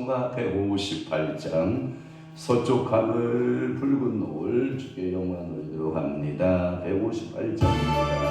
찬송가 158장 서쪽 하늘 붉은 노을 주께 영광 돌리도록 합니다. 158장입니다.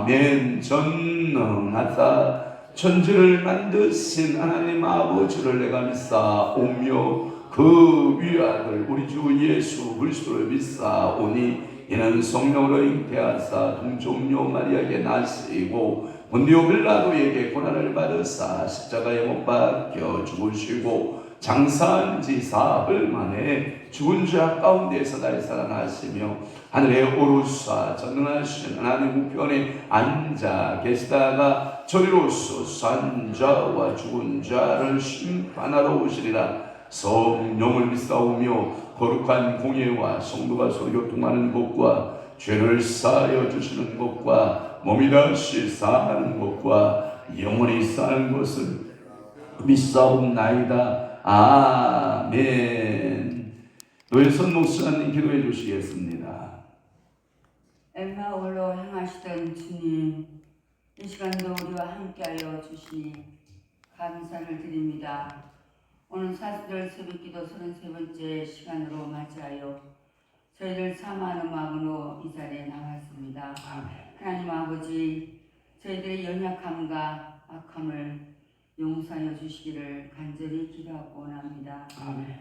아멘. 전능하사 천지를 만드신 하나님 아버지를 내가 믿사오며 그 위아들 우리 주 예수 그리스도를 믿사오니 이는 성령으로 잉태하사 동정녀 마리아에게 나시고 본디오 빌라도에게 고난을 받으사 십자가에 못 박혀 죽으시고 장사한 지 사흘 만에 죽은 자 가운데서 다시 살아나시며 하늘에 오르사 전능하신 하나님 우편에 앉아 계시다가 저리로서 산 자와 죽은 자를 심판하러 오시리라. 성령을 믿사오며 거룩한 공예와 성도가 서로 교통하는 것과 죄를 사하여 주시는 것과 몸이 다시 사는 것과 영원히 사는 것을 믿사옵나이다. 아멘. 노예선 목사님 기도해 주시겠습니다. 엠마오로 행하시던 주님, 이 시간도 우리와 함께하여 주시니 감사를 드립니다. 오늘 사수절 새벽기도 33번째 시간으로 맞이하여 저희를 사모하는 마음으로 이 자리에 나왔습니다. 하나님 아버지, 저희들의 연약함과 악함을 용서하여 주시기를 간절히 기도하고 원합니다.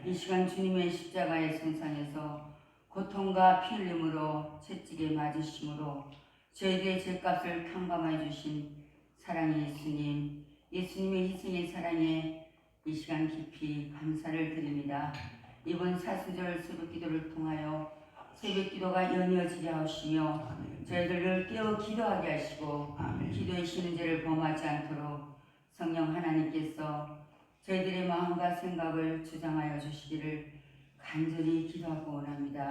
이 시간 주님의 십자가의 성상에서 고통과 피 흘림으로 채찍에 맞으심으로 저희들의 죄값을 탕감해 주신 사랑의 예수님, 예수님의 희생의 사랑에 이 시간 깊이 감사를 드립니다. 이번 사순절 새벽기도를 통하여 새벽기도가 연이어지게 하시며 저희들을 깨어 기도하게 하시고 기도의 신은제를 범하지 않도록 성령 하나님께서 저희들의 마음과 생각을 주장하여 주시기를 간절히 기도하고 원합니다.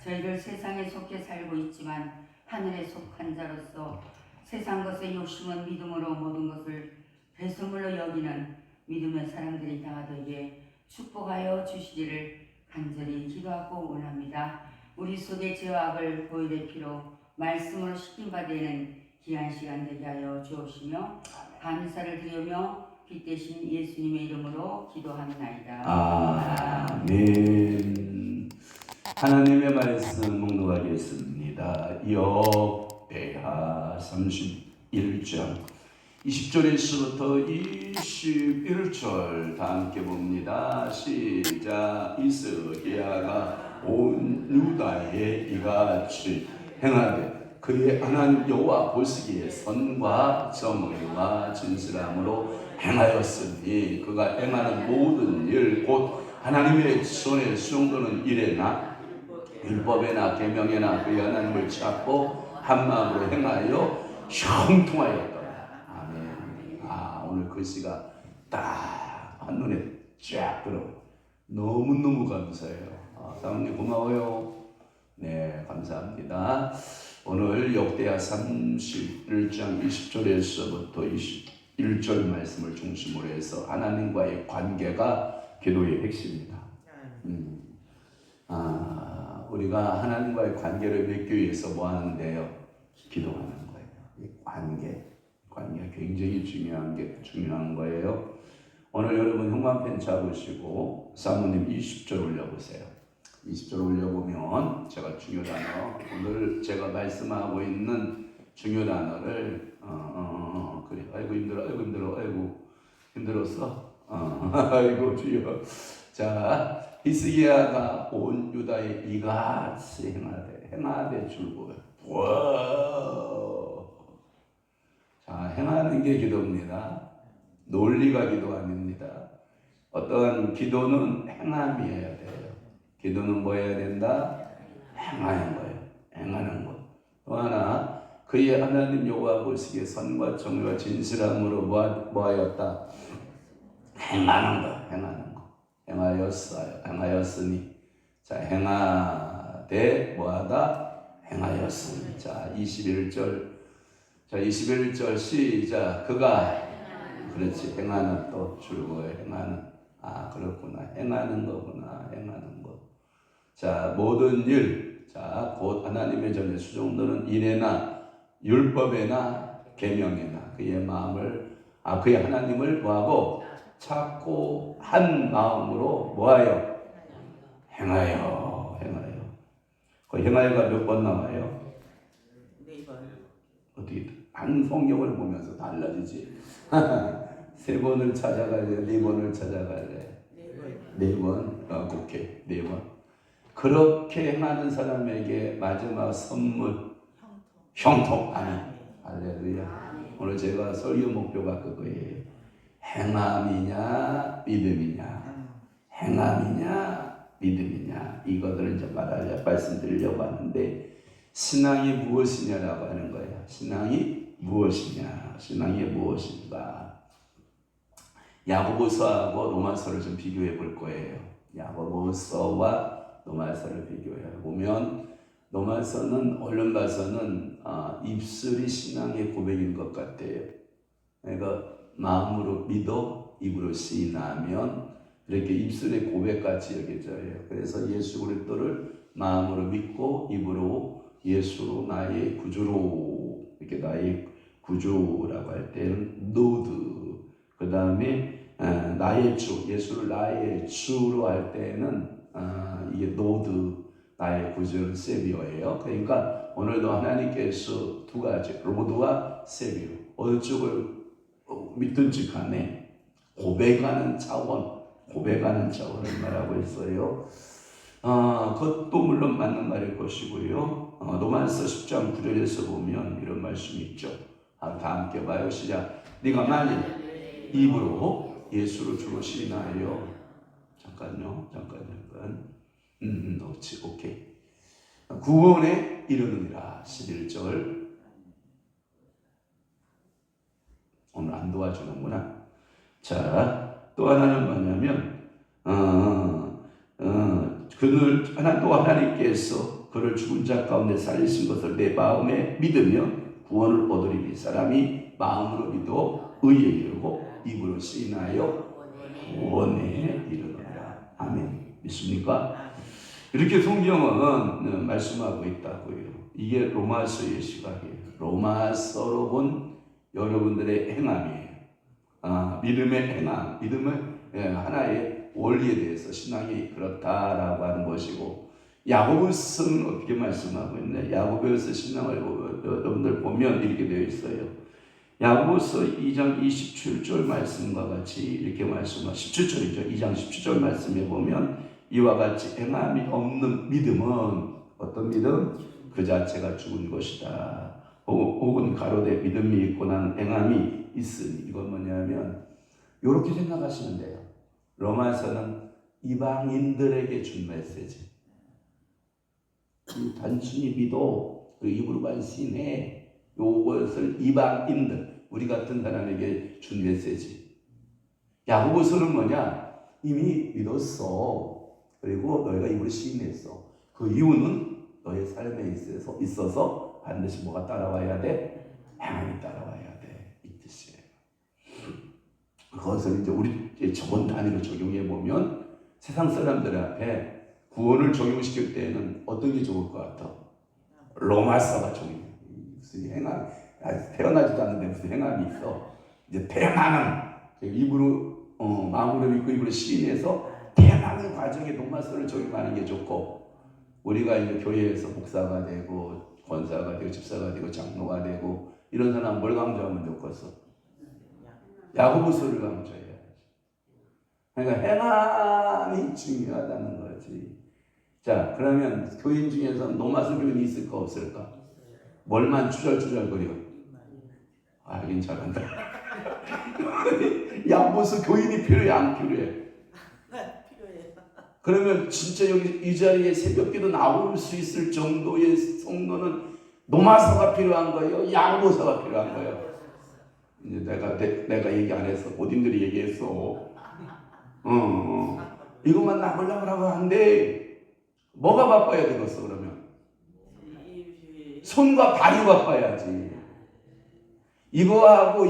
저희들 세상에 속해 살고 있지만 하늘에 속한 자로서 세상 것의 욕심은 믿음으로 모든 것을 배설물로 여기는 믿음의 사람들이 다 되게 축복하여 주시기를 간절히 기도하고 원합니다. 우리 속의 죄와 악을 보혈의 피로 말씀으로 씻김 받는 귀한 시간 되게 하여 주옵시며 감사를 드리며 빛 대신 예수님의 이름으로 기도합나이다. 아멘. 하나님의 말씀 묵묵하겠습니다. 역대하 31장 20절에서부터 21절 다 함께 봅니다. 시작. 히스기야가 온 유다에 이같이 행하되 그의 하나님 여호와 보시기에 선과 정의와 진실함으로 행하였으니 그가 행하는 모든 일 곧 하나님의 손에 수용되는 일에나 율법에나 계명에나 그의 하나님을 찾고 한 마음으로 행하여 형통하였더라. 아멘. 오늘 글씨가 딱 한눈에 쫙 들어. 너무너무 감사해요. 사모님 고마워요. 네, 감사합니다. 오늘 역대하 31장 20절에서부터 21절 말씀을 중심으로 해서 하나님과의 관계가 기도의 핵심입니다. 우리가 하나님과의 관계를 맺기 위해서 뭐 하는데요? 기도하는 거예요. 이 관계가 굉장히 중요한 거예요. 오늘 여러분 형광펜 잡으시고 사모님 20절 올려보세요. 20절 올려보면 제가 중요 단어, 오늘 제가 말씀하고 있는 중요 단어를 그래. 아이고 힘들었어. 아이고 주여. 자, 히스기야가 온 유다에 이같이 행하되 줄고. 와. 자, 행하는 게 기도입니다. 논리가 기도 아닙니다. 어떠한 기도는 행함이어야 돼요. 기도는 뭐 해야 된다? 행하는 거예요. 행하는 것. 또 하나, 그의 하나님 여호와 보시기에 선과 정의와 진실함으로 뭐하였다? 행하는 거. 행하였으니. 자, 행하되 뭐하다? 행하였으니. 자, 21절. 자, 21절 시작. 그가 그렇지. 행하는 또 줄거에 행하는. 그렇구나. 행하는 거구나. 행하는 거. 자, 모든 일. 자, 곧 하나님의 전에 수종되는 일에나 율법에나 계명에나 그의 마음을 그의 하나님을 뭐하고 찾고 한 마음으로 뭐하여 행하여. 그 행하여가 몇 번 나와요? 4번. 어떻게 방송용을 보면서 달라지지? 3번을 찾아갈래? 4번을 찾아갈래? 4번. 오케이. 4번. 그렇게 행하는 사람에게 마지막 선물 형통. 아멘. 할렐루야. 오늘 제가 설교 목표가 그거예요. 행함이냐 믿음이냐 이것들을 이제 말씀드리려고 하는데, 신앙이 무엇이냐라고 하는 거예요. 신앙이 무엇인가. 야고보서하고 로마서를 좀 비교해 볼 거예요. 야고보서와 로마서를 비교해 보면 로마서는 얼른 봐서는 입술이 신앙의 고백인 것 같아요. 그러니까 마음으로 믿어 입으로 시인하면 이렇게 입술의 고백같이 여겨져요. 그래서 예수 그리스도를 마음으로 믿고 입으로 예수로 나의 구주로, 이렇게 나의 구주라고 할 때는 노드, 그 다음에 나의 주, 예수를 나의 주로 할 때는 이게 노드, 나의 구주는 세비어예요. 그러니까 오늘도 하나님께서 두 가지, 로드와 세비어, 어느 쪽을 믿든지 간에 고백하는 차원을 말하고 있어요. 그것도 물론 맞는 말일 것이고요. 로마서 10장 9절에서 보면 이런 말씀이 있죠. 다 함께 봐요. 시작. 네가 만일 입으로 예수를 주로 시인하여. 잠깐요. 잠깐. 오케이. 구원에 이르느니라. 11절. 오늘 안 도와주는구나. 자, 또 하나는 뭐냐면 그를 또 하나님께서 그를 죽은 자 가운데 살리신 것을 내 마음에 믿으면 구원을 얻으리니 사람이 마음으로 믿어 의에 이르고 입으로 시인하여 구원에 이르느니라. 아멘. 믿습니까? 이렇게 성경은 말씀하고 있다고요. 이게 로마서의 시각이에요. 로마서로 본 여러분들의 행함이에요. 믿음의 행함, 믿음의 하나의 원리에 대해서 신앙이 그렇다라고 하는 것이고, 야고보서는 어떻게 말씀하고 있나요? 야고보서 신앙을 여러분들 보면 이렇게 되어 있어요. 야고보서 2장 27절 말씀과 같이 이렇게 말씀하고, 17절이죠. 2장 17절 말씀에 보면 이와 같이 행함이 없는 믿음은 어떤 믿음? 그 자체가 죽은 것이다. 혹은 가로되 믿음이 있고 나는 행함이 있으니. 이건 뭐냐면 이렇게 생각하시면 돼요. 로마서는 이방인들에게 준 메시지. 단순히 믿어 입으로만 시인해. 이것을 이방인들, 우리 같은 사람에게 준 메시지. 야고보서는 뭐냐? 이미 믿었어. 그리고 너희가 입으로 시인했어. 그 이유는 너의 삶에 있어서 반드시 뭐가 따라와야 돼? 행함이 따라와야 돼. 이 뜻이에요. 그것을 이제 우리 저번 단위로 적용해 보면 세상 사람들 앞에 구원을 적용시킬 때에는 어떤 게 좋을 것 같아? 로마서가 적용해. 무슨 행함? 태어나지도 않는데 무슨 행함이 있어? 이제 태어나는 입으로 마음으로 믿고 입으로 시인해서 태어나는 과정에 로마서를 적용하는 게 좋고, 우리가 이제 교회에서 목사가 되고 권사가 되고 집사가 되고 장로가 되고 이런 사람 뭘 강조하면 좋겠어? 야고보서를 강조해야지. 그러니까 행함이 중요하다는 거지. 자, 그러면 교인 중에서 로마서 교인이 있을까 없을까? 뭘만 추절추절거려? 알긴 잘한다. 야고보서 교인이 필요해 안 필요해? 그러면 진짜 여기 이 자리에 새벽기도 나올 수 있을 정도의 성도는 로마서가 필요한 거예요? 야고보서가 필요한 거예요? 이제 내가 얘기 안 했어. 고딩들이 얘기했어. 이것만 나보려고 하는데 뭐가 바빠야 되겠어? 그러면 손과 발이 바빠야지. 이거하고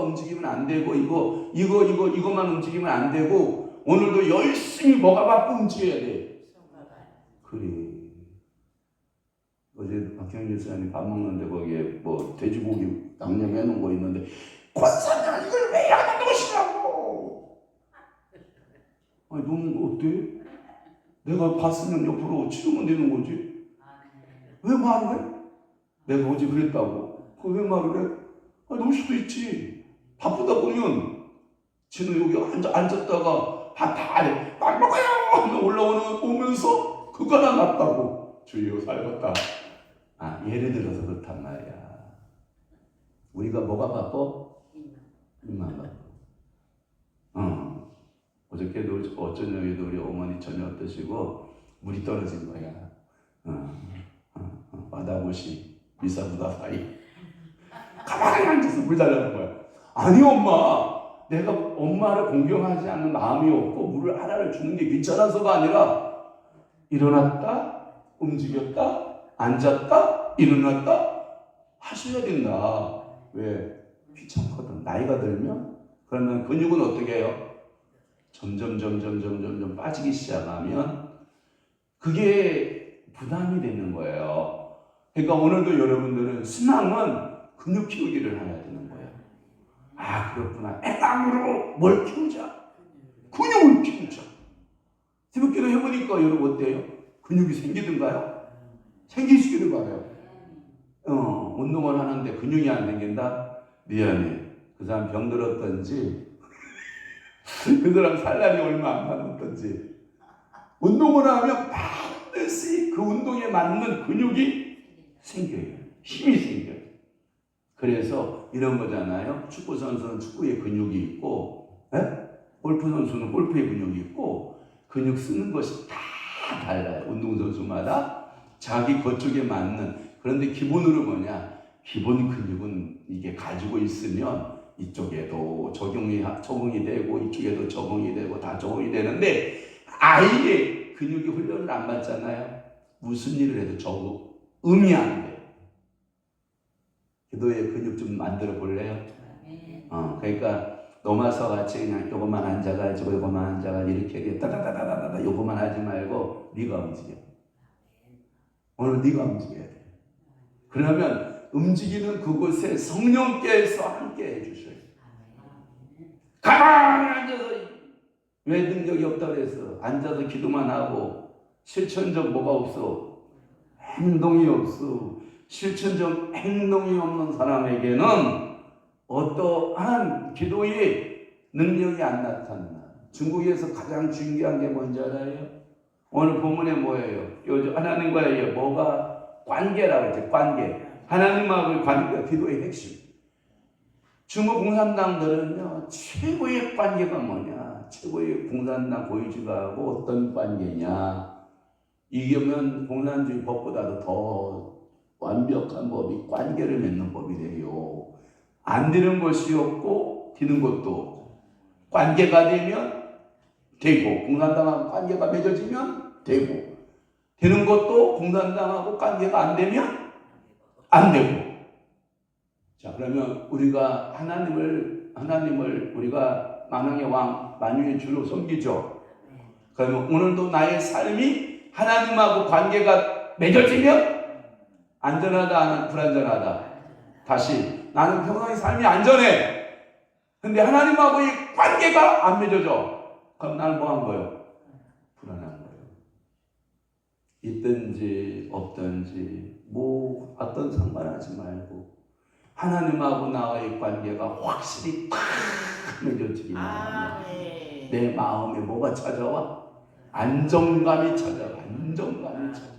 움직이면 안 되고 이거만 움직이면 안 되고, 오늘도 열심히 뭐가 바빠 움직여야 돼. 그래. 어제 박형일 교수님 밥 먹는데 거기에 뭐 돼지고기 양념해 놓은 거 있는데, 권사님 이걸 왜 이렇게 넣으시냐고. 아니 너는 어때? 내가 봤으면 옆으로 치우면 되는 거지. 왜 말을 해? 내가 어제 그랬다고. 그 왜 말을 해? 아니 넣을 수도 있지. 바쁘다 보면 지는 여기 앉았다가 밥 다 해. 밥 먹어요! 오면서 그거 하나 놨다고. 주여 살겠다. 예를 들어서 그렇단 말이야. 우리가 뭐가 바빠? 입만 바빠. 어저께도 어쩌냐에도 우리 어머니 저녁 드시고 물이 떨어진 거야. 바다못이 미사부다 사이. 가만히 앉아서 물 달라는 거야. 아니 엄마, 내가 엄마를 공경하지 않는 마음이 없고 물을 하나를 주는 게 귀찮아서가 아니라 일어났다, 움직였다, 앉았다, 일어났다 하셔야 된다. 왜? 귀찮거든. 나이가 들면. 그러면 근육은 어떻게 해요? 점점 빠지기 시작하면 그게 부담이 되는 거예요. 그러니까 오늘도 여러분들은 신앙은 근육 키우기를 해야 되는 거예요. 그렇구나. 행함으로 뭘 키우자? 근육을 키우자. 새벽기도 해보니까 여러분 어때요? 근육이 생기던가요? 생기시기를 바라요. 운동을 하는데 근육이 안 생긴다? 미안해. 그 사람 병들었던지 그 사람 살 날이 얼마 안 남았던지, 운동을 하면 반드시 그 운동에 맞는 근육이 생겨요. 힘이 생겨요. 그래서 이런 거잖아요. 축구 선수는 축구에 근육이 있고, 골프 선수는 골프에 근육이 있고, 근육 쓰는 것이 다 달라요. 운동선수마다 자기 그쪽에 맞는. 그런데 기본으로 뭐냐? 기본 근육은 이게 가지고 있으면 이쪽에도 적용이 되고 이쪽에도 적용이 되고 다 적용이 되는데 아예 근육이 훈련을 안 받잖아요. 무슨 일을 해도 음이 안 돼. 기도의 근육 좀 만들어 볼래요? 그러니까 노마서 같이 그냥 요것만 앉아가지고 요것만 앉아가지고 이렇게 따다다다다다 요것만 하지 말고 네가 움직여. 오늘 네가 움직여야 돼. 그러면 움직이는 그곳에 성령께서 함께 해주셔요. 가만히 앉아서 왜 능력이 없다고 그래서 앉아서 기도만 하고 실천적 뭐가 없어? 행동이 없어. 실천적 행동이 없는 사람에게는 어떠한 기도의 능력이 안 나타나. 중국에서 가장 중요한 게 뭔지 알아요? 오늘 본문에 뭐예요? 요즘 하나님과의 뭐가 관계라고 했죠. 관계. 하나님하고의 관계가 기도의 핵심. 중국 공산당들은요, 최고의 관계가 뭐냐? 최고의 공산당 보이지가하고 어떤 관계냐? 이기면 공산주의 법보다도 더 완벽한 법이 관계를 맺는 법이래요. 안 되는 것이 없고 되는 것도 없고. 관계가 되면 되고 공산당하고 관계가 맺어지면 되고 되는 것도 공산당하고 관계가 안 되면 안 되고. 자, 그러면 우리가 하나님을 우리가 만왕의 왕 만유의 주로 섬기죠. 그러면 오늘도 나의 삶이 하나님하고 관계가 맺어지면 안전하다, 불안전하다. 다시 나는 평상시 삶이 안전해. 근데 하나님하고의 관계가 안 맺어져. 그럼 나는 뭐 한 거예요? 불안한 거예요. 있든지 없든지 뭐 어떤 상관하지 말고 하나님하고 나와의 관계가 확실히 탁 맺어지기만 하면 내 마음에 뭐가 찾아와? 안정감이 찾아와. 안정감이 찾아와.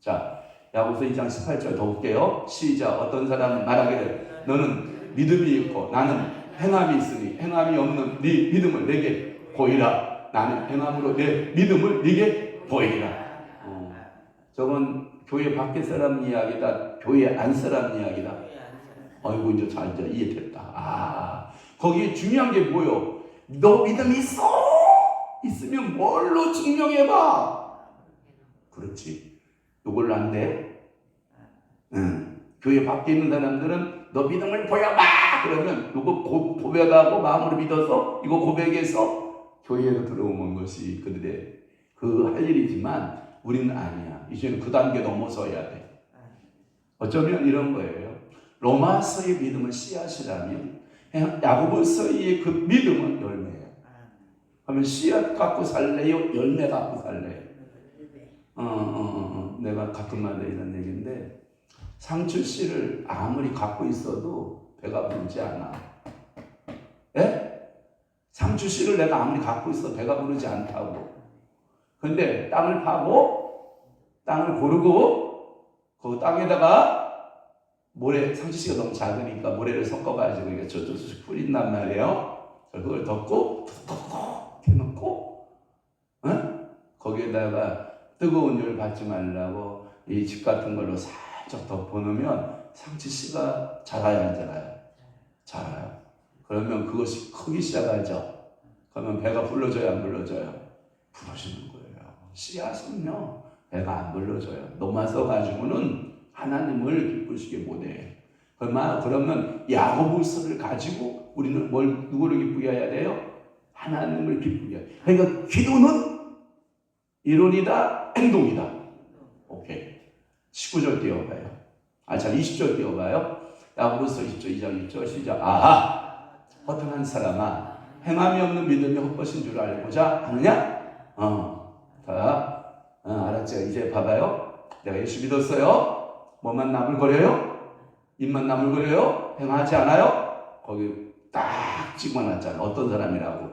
자, 야고보서 2장 18절 더 볼게요. 시작. 어떤 사람은 말하기를 너는 믿음이 있고 나는 행함이 있으니 행함이 없는 네 믿음을 내게 보이라. 나는 행함으로 내 믿음을 네게 보이라. 저건 교회 밖에 사람 이야기다. 교회 안 사람 이야기다. 아이고 이제 잘 이해됐다. 거기에 중요한 게 뭐요? 너 믿음이 있어? 있으면 뭘로 증명해봐? 그렇지. 이걸로 안 돼? 교회 밖에 있는 사람들은 너 믿음을 보여봐! 그러면 이거 고백하고 마음으로 믿어서 이거 고백해서 교회로 들어오는 것이 그들의 할 일이지만 우리는 아니야. 이제는 그 단계 넘어서야 돼. 어쩌면 이런 거예요. 로마서의 믿음은 씨앗이라면 야고보서의 그 믿음은 열매예요. 그러면 씨앗 갖고 살래요? 열매 갖고 살래요? 내가 가끔 말해 이런 얘기인데 상추 씨를 아무리 갖고 있어도 배가 부르지 않아. 예? 상추 씨를 내가 아무리 갖고 있어도 배가 부르지 않다고. 근데 땅을 파고 땅을 고르고 그 땅에다가 모래, 상추 씨가 너무 작으니까 모래를 섞어가지고 이게 저쪽씩 뿌린단 말이에요. 그걸 덮고 톡톡톡 해놓고 거기에다가 뜨거운 열 받지 말라고 이 집 같은 걸로 살짝 덮어놓으면 상추 씨가 자라야 안 자라요? 자라요. 그러면 그것이 크기 시작하죠. 그러면 배가 불러줘요, 안 불러줘요? 불러주는 거예요. 씨앗은요 배가 안 불러줘요. 노마서 가지고는 하나님을 기쁘시게 못해. 그러면 야고보서를 가지고 우리는 누구를 기쁘게 해야 돼요? 하나님을 기쁘게 해야 돼요. 그러니까 기도는 이론이다, 행동이다. 오케이. 19절 띄워봐요. 자, 20절 띄워봐요. 야고보서 20절, 2장 6절 시작. 아하, 허탄한 사람아, 행함이 없는 믿음이 헛것인 줄 알고자 하느냐? 알았죠? 이제 봐봐요. 내가 예수 믿었어요. 뭐만 나물거려요? 입만 나물거려요? 행하지 않아요? 거기 딱 찍어놨잖아. 어떤 사람이라고?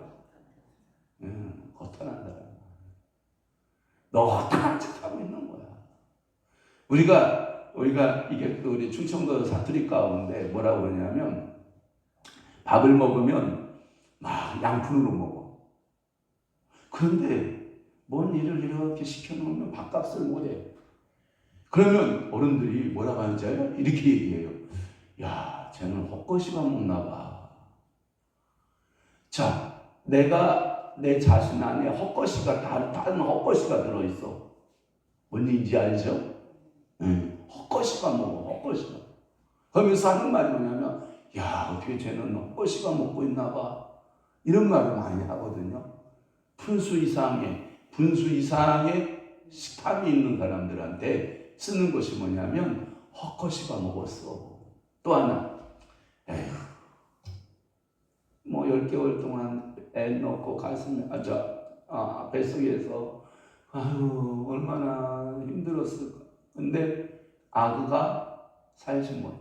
허탄한 사람. 너 허탄한 짓 하고 있는 거야. 우리가 우리가 이게 그 우리 충청도 사투리 가운데 뭐라고 그러냐면 밥을 먹으면 막 양푼으로 먹어. 그런데 뭔 일을 이렇게 시켜놓으면 밥값을 못해. 그러면 어른들이 뭐라고 하는지 알아요? 이렇게 얘기해요. 야, 쟤는 헛것이가 먹나 봐. 자, 내가 내 자신 안에 헛것이가 다른 헛것이가 들어있어. 뭔 얘기인지 알죠? 헛것이가 먹어, 헛것이가. 그러면서 하는 말이 뭐냐면, 야, 어떻게 쟤는 헛것이가 먹고 있나 봐. 이런 말을 많이 하거든요. 분수 이상의 식탐이 있는 사람들한테 쓰는 것이 뭐냐면, 헛것이가 먹었어. 또 하나, 에휴, 뭐 10개월 동안 애 넣고 가슴에, 뱃속에서, 아유, 얼마나 힘들었을까. 근데 아그가 살지 못해.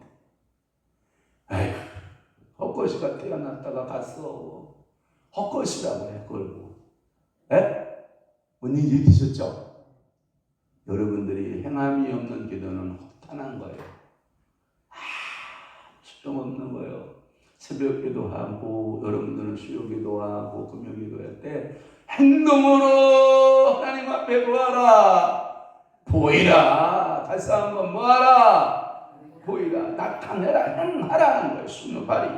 에휴, 헛것이가 태어났다가 갔어. 헛것이라고 해, 그걸. 에? 뭔 얘기 드셨죠? 여러분들이 행함이 없는 기도는 허탄한 거예요. 쓸데없는 거예요. 새벽 기도하고, 여러분들은 수요 기도하고, 금요 기도할 때, 행동으로 하나님 앞에 구하라. 보이라. 다시 한번 뭐하라? 보이라. 나타내라. 행하라는 거예요. 수는 발이.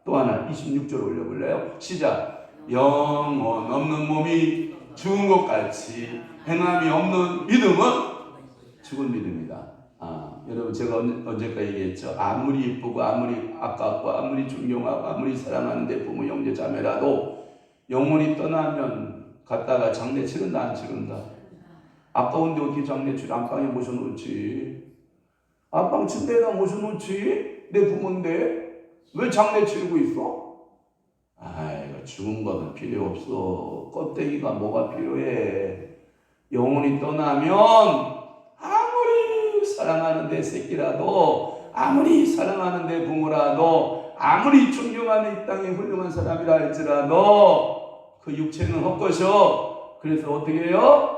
또 하나 26절 올려볼래요? 시작. 영혼 없는 몸이 죽은 것 같이 행함이 없는 믿음은 죽은 믿음이다. 여러분 제가 언제까 얘기했죠. 아무리 이쁘고 아무리 아깝고 아무리 존경하고 아무리 사랑하는데 부모 형제 자매라도 영혼이 떠나면 갔다가 장례 치른다 안 치른다? 아까운데 어떻게 장례 치러 안방에 모셔놓지? 안방 침대에다 모셔놓지? 내 부모인데 왜 장례 치르고 있어? 아이고 죽은 거는 필요 없어. 껍데기가 뭐가 필요해. 영혼이 떠나면 아무리 사랑하는 내 새끼라도 아무리 사랑하는 내 부모라도 아무리 존경하는 이 땅의 훌륭한 사람이라 할지라도 그 육체는 헛것이요. 그래서 어떻게 해요?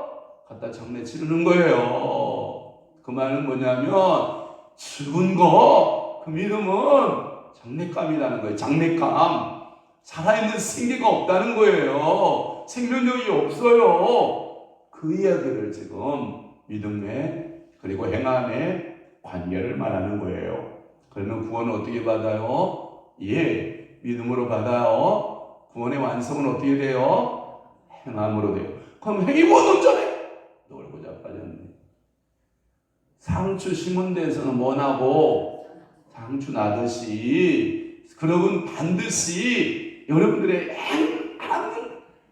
갖다 장례 치르는 거예요. 그 말은 뭐냐면 죽은 거, 그 믿음은 장례감이라는 거예요. 장례감. 살아있는 생기가 없다는 거예요. 생명력이 없어요. 그 이야기를 지금 믿음의 그리고 행함의 관계를 말하는 거예요. 그러면 구원은 어떻게 받아요? 예, 믿음으로 받아요. 구원의 완성은 어떻게 돼요? 행함으로 돼요. 그럼 행이 못 온전해? 놀고 자빠졌네. 상추 심은 데서는 뭐나고 상추 나듯이 그러면 반드시 여러분들의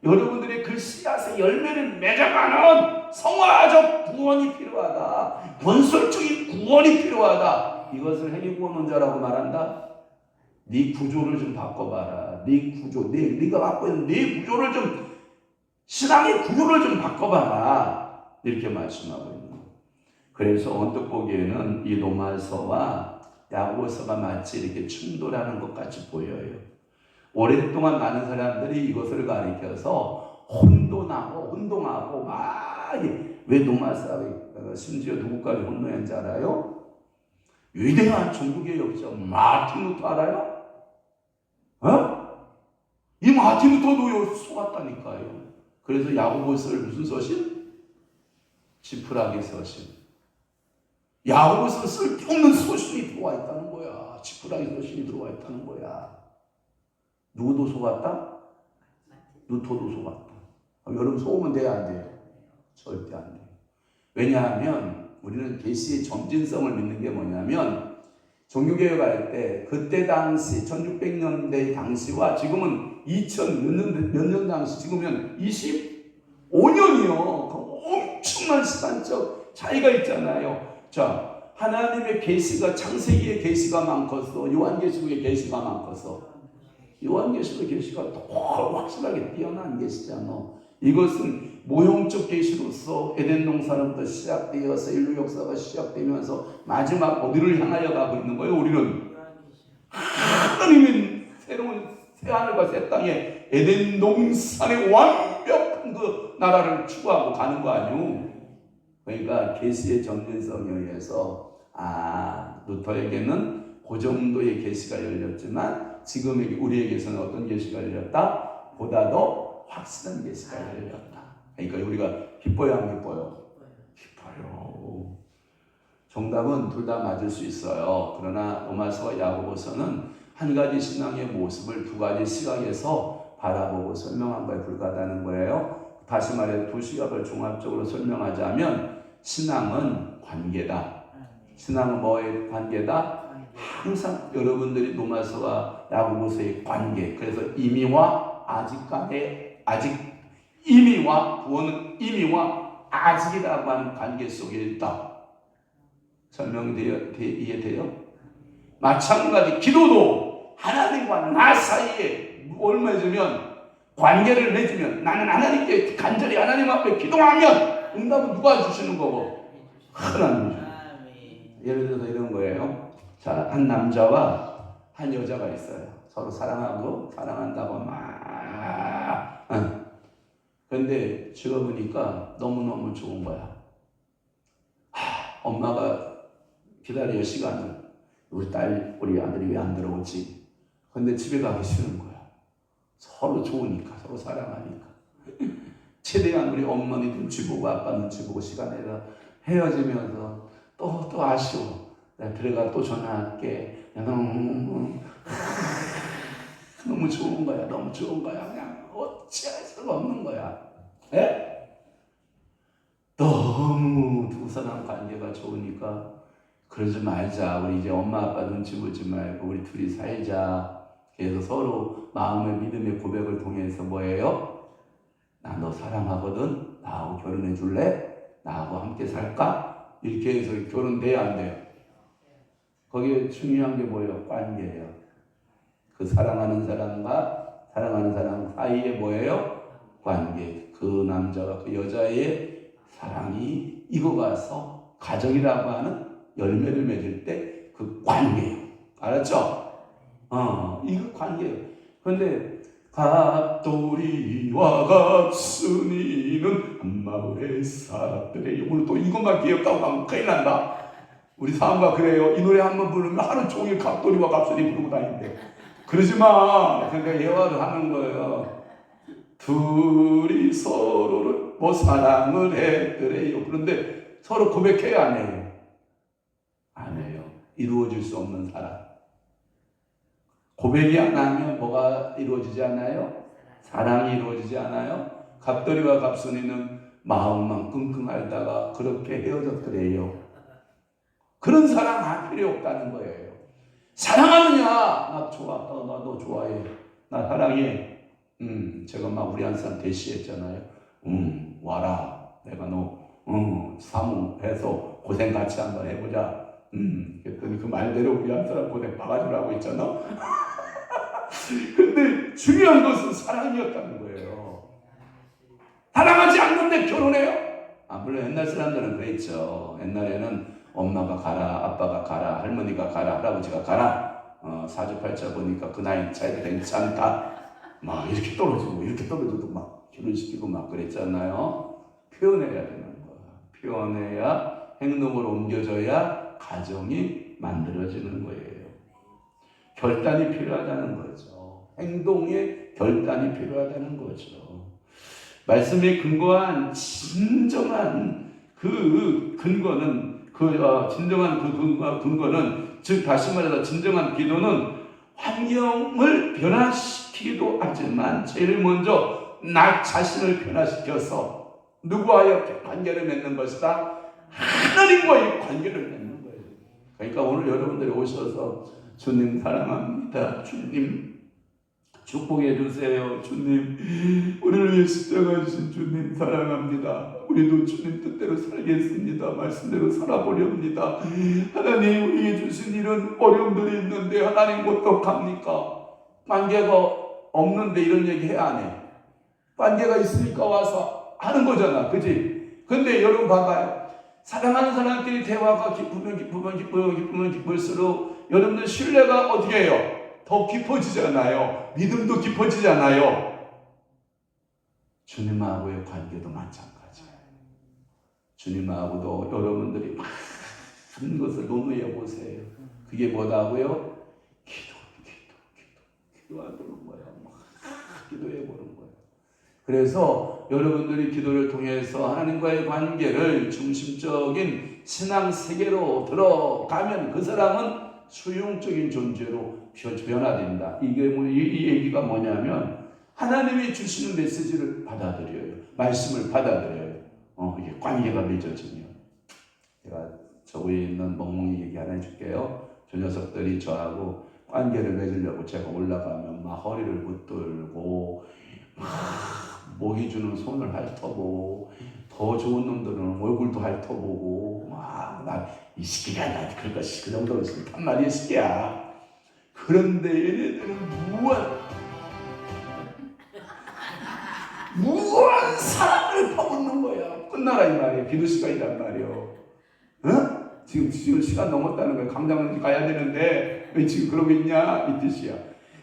여러분들의 그 씨앗의 열매를 맺어가는 성화적 구원이 필요하다. 본설적인 구원이 필요하다. 이것을 행위구원론자라고 말한다. 네 구조를 좀 바꿔봐라. 네 구조, 네가 갖고 있는 네 구조를 좀 신앙의 구조를 좀 바꿔봐라. 이렇게 말씀하고 있는 거예요. 그래서 언뜻 보기에는 이 로마서와 야고보서가 마치 이렇게 충돌하는 것 같이 보여요. 오랫동안 많은 사람들이 이것을 가리켜서 혼동하고 막 왜 로마서 심지어 누구까지 혼동했는지 알아요? 위대한 종교의 역사 마틴 루터 알아요? 이 마틴 루터도 속았다니까요. 그래서 야고보서를 무슨 서신? 지푸라기 서신. 야고보서 쓸데없는 서신이 들어와 있다는 거야. 지푸라기 서신이 들어와 있다는 거야. 누구도 속았다? 루터도 속았다. 여러분 속으면 돼야 안 돼요? 절대 안 돼요. 왜냐하면 우리는 계시의 점진성을 믿는 게 뭐냐면 종교개혁할 때 그때 당시 1600년대 당시와 지금은 2000 몇 년 당시 지금은 25년이요. 엄청난 시간적 차이가 있잖아요. 자, 하나님의 계시가 창세기의 계시가 많겠어. 요한계시록의 계시가 많겠어. 요한계시록의 계시가 더 확실하게 뛰어난 계시잖아. 이것은 모형적 계시로서 에덴 동산부터 시작되어서 인류 역사가 시작되면서 마지막 어디를 향하여 가고 있는 거예요? 우리는 하나님의 새로운 새하늘과 새 땅에 에덴 동산의 완벽한 그 나라를 추구하고 가는 거 아니오? 그러니까 계시의 점진성에 의해서 루터에게는 그 정도의 계시가 열렸지만 지금 우리에게서는 어떤 계시가 열렸다? 보다 더 확실한 계시가 열렸다. 그러니까 우리가 기뻐요, 안 기뻐요? 기뻐요. 정답은 둘 다 맞을 수 있어요. 그러나 로마서와 야고보서는 한 가지 신앙의 모습을 두 가지 시각에서 바라보고 설명한 거에 불과하다는 거예요. 다시 말해 두 시각을 종합적으로 설명하자면 신앙은 관계다. 신앙은 뭐의 관계다? 항상 여러분들이 로마서와 야고보서의 관계, 그래서 임의와 아직 간의 임의와 구원은 임의와 아직이라고 하는 관계 속에 있다. 이해돼요? 마찬가지 기도도 하나님과 나 사이에 뭘 맺으면 관계를 맺으면 나는 하나님께 간절히 하나님 앞에 기도하면 응답은 누가 주시는 거고? 하나님이죠. 예를 들어서 이런 거예요. 자, 한 남자와 한 여자가 있어요. 서로 사랑한다고 막. 그런데 죽어보니까 너무너무 좋은 거야. 엄마가 기다려 시간을. 우리 아들이 왜 안 들어오지? 근데 집에 가기 싫은 거야. 서로 좋으니까, 서로 사랑하니까. 최대한 우리 어머니 눈치 보고 아빠 눈치 보고 시간 내서 헤어지면서 또 아쉬워. 내가 들어가 또 전화할게. 너무 좋은 거야. 너무 좋은 거야. 그냥 어찌할 수가 없는 거야. 에? 너무 두 사람 관계가 좋으니까 그러지 말자. 우리 이제 엄마 아빠 눈치 보지 말고 우리 둘이 살자. 그래서 서로 마음의 믿음의 고백을 통해서 뭐예요? 나 너 사랑하거든. 나하고 결혼해 줄래? 나하고 함께 살까? 이렇게 해서 결혼돼야 안 돼요? 거기에 중요한 게 뭐예요? 관계예요. 그 사랑하는 사람과 사랑하는 사람 사이에 뭐예요? 관계. 그 남자와 그 여자의 사랑이 익어가서 가정이라고 하는 열매를 맺을 때 그 관계예요. 알았죠? 이거 관계예요. 그런데 갑돌이와 갑순이는 한 마을에 살았더래. 오늘 또 이것만 기억하고 가면 큰일 난다. 우리 사람과 그래요. 이 노래 한번 부르면 하루 종일 갑돌이와 갑순이 부르고 다니는데 그러지 마. 그러니까 예화를 하는 거예요. 둘이 서로를 사랑을 했더래요. 그런데 서로 고백해야 안 해요? 안 해요. 이루어질 수 없는 사랑. 고백이 안 하면 뭐가 이루어지지 않아요? 사랑이 이루어지지 않아요? 갑돌이와 갑순이는 마음만 끙끙 앓다가 그렇게 헤어졌더래요. 그런 사랑 필요 없다는 거예요. 사랑하느냐? 나 좋아. 너 좋아해. 나 사랑해. 제가 막 우리 한 사람 대시했잖아요. 와라. 내가 너 사무해서 고생 같이 한번 해보자. 그랬더니 그 말대로 우리 한 사람 고생 바가지라고 있잖아. 근데 중요한 것은 사랑이었다는 거예요. 사랑하지 않는데 결혼해요? 물론 옛날 사람들은 그랬죠. 옛날에는 엄마가 가라, 아빠가 가라, 할머니가 가라, 할아버지가 가라. 사주팔자 보니까 그 나이 차이도 괜찮다. 막 이렇게 떨어지고 이렇게 떨어져도 막 결혼시키고 막 그랬잖아요. 표현해야 되는 거야. 표현해야 행동으로 옮겨져야 가정이 만들어지는 거예요. 결단이 필요하다는 거죠. 행동에 결단이 필요하다는 거죠. 말씀에 근거한 진정한 그 근거는 즉 다시 말해서 진정한 기도는 환경을 변화시키기도 하지만 제일 먼저 나 자신을 변화시켜서 누구와의 관계를 맺는 것이다? 하나님과의 관계를 맺는 거예요. 그러니까 오늘 여러분들이 오셔서 주님 사랑합니다. 주님 축복해 주세요. 주님 우리를 위해 십자가 주신 주님 사랑합니다. 우리도 주님 뜻대로 살겠습니다. 말씀대로 살아보렵니다. 하나님 우리에게 주신 이런 어려움들이 있는데 하나님 어떡합니까? 관계가 없는데 이런 얘기 해야 안 해? 관계가 있으니까 와서 하는 거잖아. 그치? 근데 여러분 봐봐요. 사랑하는 사람끼리 대화가 기쁘면 기쁠수록 여러분들 신뢰가 어떻게 해요? 더 깊어지잖아요. 믿음도 깊어지잖아요. 주님하고의 관계도 마찬가지예요. 주님하고도 여러분들이 막 큰 것을 논의해 보세요. 그게 뭐다고요? 기도하는 거야. 막 기도해 보는 거야. 그래서 여러분들이 기도를 통해서 하나님과의 관계를 중심적인 신앙 세계로 들어가면 그 사람은 수용적인 존재로 변화된다. 이게 이 얘기가 뭐냐면 하나님이 주시는 메시지를 받아들여요. 말씀을 받아들여요. 이게 관계가 맺어지면. 제가 저 위에 있는 멍멍이 얘기 하나 해줄게요. 저 녀석들이 저하고 관계를 맺으려고 제가 올라가면 막 허리를 붙들고 막 먹이 주는 손을 핥아보고 더 좋은 놈들은 얼굴도 핥아보고 막 나 이 시기가 나 그러니까 그 정도는 싫단 말이야 시기야. 그런데 얘네들은 무한 사랑을 퍼붓는 거야. 끝나라 이 말이야. 기도 시간이란 말이야. 응? 지금 시간 넘었다는 거야. 강당은 가야 되는데 왜 지금 그러고 있냐 이 뜻이야.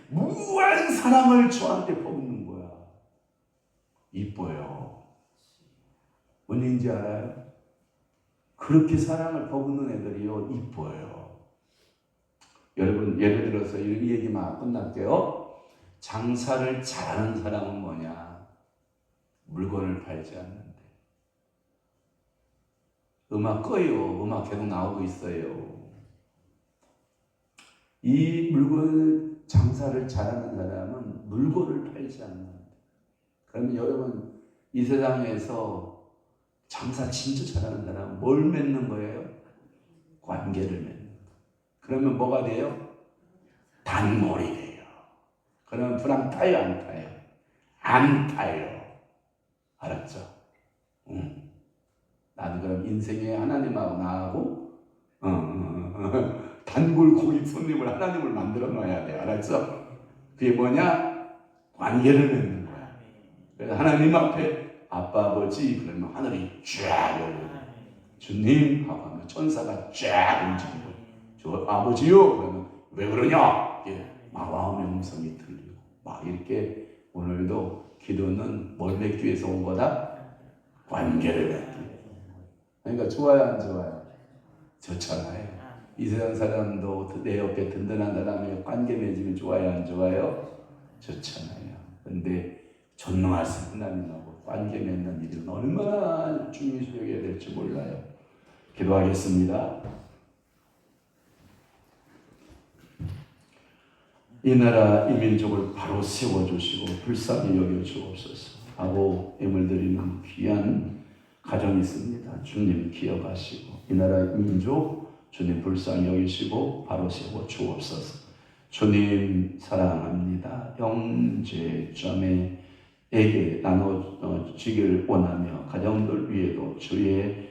무한 사랑을 저한테 퍼붓는 거야. 이뻐요. 뭔 얘기인지 알아요? 그렇게 사랑을 퍼붓는 애들이요 이뻐요. 여러분 예를 들어서 이 얘기만 끝날게요. 장사를 잘하는 사람은 뭐냐? 물건을 팔지 않는데. 음악 꺼요. 음악 계속 나오고 있어요. 이 물건 장사를 잘하는 사람은 물건을 팔지 않는데. 그러면 여러분 이 세상에서 장사 진짜 잘하는 사람은 뭘 맺는 거예요? 관계를 맺는 거예요. 그러면 뭐가 돼요? 단몰이 돼요. 그러면 불안 타요? 안 타요? 안 타요. 알았죠? 나는 그럼 인생에 하나님하고 나하고 단골 고객 손님을 하나님을 만들어 놔야 돼. 알았죠? 그게 뭐냐? 관계를 맺는 거야. 그래서 하나님 앞에 아빠 아버지 그러면 하늘이 쫙 열리고 주님 하고 하면 천사가 쫙 움직이고 저 아버지요 그러면 왜 그러냐? 마음의 음성이 들리고 막 이렇게 오늘도 기도는 뭘 맺기 위해서 온 거다? 관계를 맺기 위해서. 그러니까 좋아요 안 좋아요? 좋잖아요. 이 세상 사람도 내 옆에 든든한 사람이 관계 맺으면 좋아요 안 좋아요? 좋잖아요. 근데 전능하신 하나님하고 관계 맺는 일은 얼마나 중요시 여겨야 될지 몰라요. 기도하겠습니다. 이 나라 이 민족을 바로 세워주시고 불쌍히 여겨주옵소서 하고 예물 드리는 귀한 가정이 있습니다. 주님 기억하시고 이 나라 민족 주님 불쌍히 여기시고 바로 세워주옵소서. 주님 사랑합니다. 형제자매 에게 나눠지기를 원하며 가정들 위에도 주의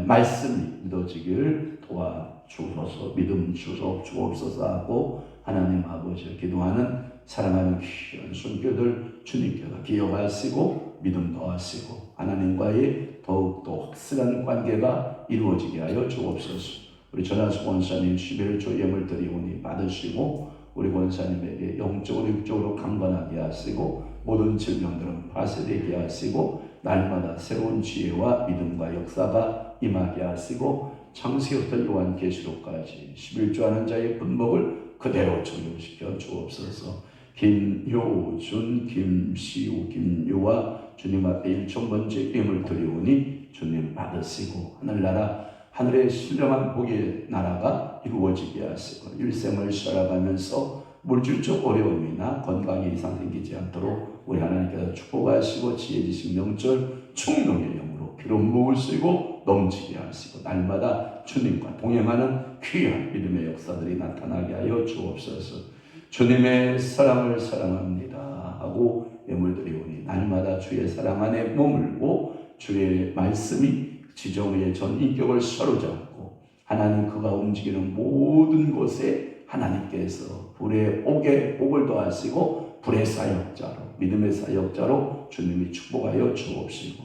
말씀이 믿어지기를 도와주소서. 믿음 주옵소서 하고 하나님 아버지 기도하는 사랑하는 귀한 손교들 주님께서 기억하시고 믿음 더하시고 하나님과의 더욱더 확실한 관계가 이루어지게 하여 주옵소서. 우리 전하수 권사님 11조 예물 드리오니 받으시고 우리 권사님에게 영적으로 육적으로 강건하게 하시고 모든 질병들은 파쇄되게 하시고 날마다 새로운 지혜와 믿음과 역사가 임하게 하시고 창세기부터 요한계시록까지 11조 하는 자의 분목을 그대로 적용시켜 주옵소서. 김효준, 김시우, 김유와 주님 앞에 1,000번째 예물 드리오니 주님 받으시고 하늘나라 하늘의 신령한 복의 나라가 이루어지게 하시고 일생을 살아가면서 물질적 어려움이나 건강에 이상 생기지 않도록 우리 하나님께서 축복하시고 지혜지식 명절 총명의 영으로 피로 부으시고 넘치게 하시고 날마다 주님과 동행하는 귀한 믿음의 역사들이 나타나게 하여 주옵소서. 주님의 사랑을 사랑합니다 하고 예물 드리오니 날마다 주의 사랑 안에 머물고 주의 말씀이 지정의 전 인격을 사로잡고 하나님 그가 움직이는 모든 곳에 하나님께서 불의 옥에 복을 더하시고 불의 사역자로 믿음의 사역자로 주님이 축복하여 주옵시고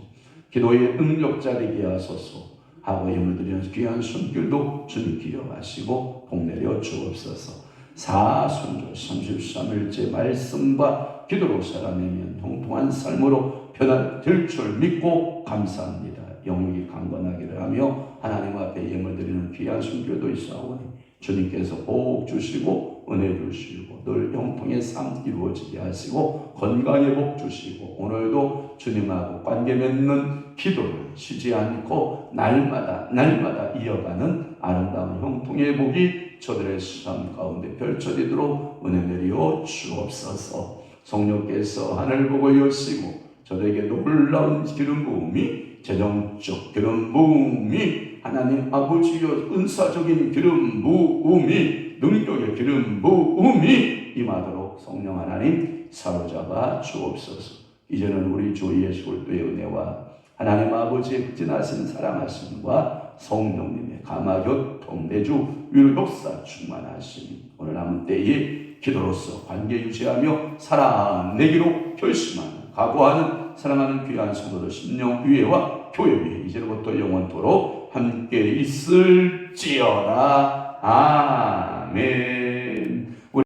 기도의 능력자 되게 하소서 하고 예물 드리는 귀한 손길도 주님 기억하시고 복내려 주옵소서. 사순절 33일째 말씀과 기도로 살아내면 통통한 삶으로 변화될 줄 믿고 감사합니다. 영육이 강건하기를 하며 하나님 앞에 예물 드리는 귀한 순교도 있사오니 주님께서 복 주시고 은혜 주시고 늘 형통의 삶 이루어지게 하시고 건강의 복 주시고 오늘도 주님하고 관계 맺는 기도를 쉬지 않고 날마다 이어가는 아름다운 형통의 복이 저들의 삶 가운데 펼쳐지도록 은혜 내리어 주옵소서. 성령께서 하늘 보고 여시고 저들에게 놀라운 기름 부음이 재정적 기름 부음이 하나님 아버지여 은사적인 기름 부음이 능력의 기름 부음이 임하도록 성령 하나님 사로잡아 주옵소서. 이제는 우리 주 예수 그리스도의 은혜와 하나님 아버지의 극진하신 사랑하심과 성령님의 감화교통 내주 위로 역사 충만하심 오늘 남은 때에 기도로서 관계 유지하며 살아내기로 결심하는 각오하는 사랑하는 귀한 성도들 심령 위에와 교회 위에 이제로부터 영원토록 함께 있을지어다. 아멘.